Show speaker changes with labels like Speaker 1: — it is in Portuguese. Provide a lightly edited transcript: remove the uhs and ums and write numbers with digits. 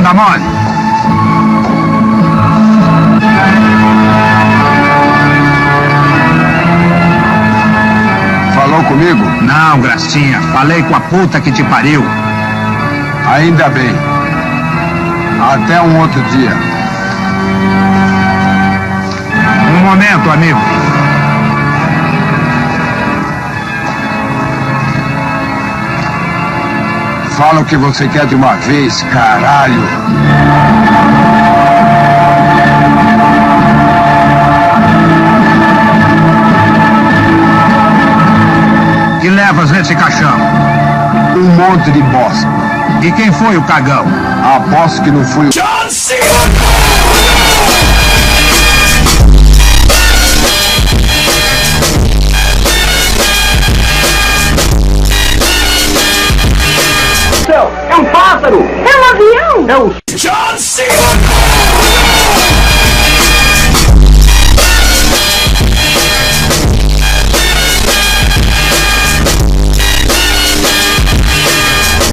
Speaker 1: bunda mole.
Speaker 2: Falou comigo?
Speaker 1: Não, Gracinha. Falei com a puta que te pariu.
Speaker 2: Ainda bem. Até um outro dia.
Speaker 1: Um momento, amigo.
Speaker 2: Fala o que você quer de uma vez, caralho.
Speaker 1: Que levas nesse caixão?
Speaker 2: Um monte de bosta.
Speaker 1: E quem foi o cagão?
Speaker 2: Aposto que não fui o...
Speaker 3: John Cena!
Speaker 4: É um pássaro! É um avião! É um...
Speaker 3: John Cena!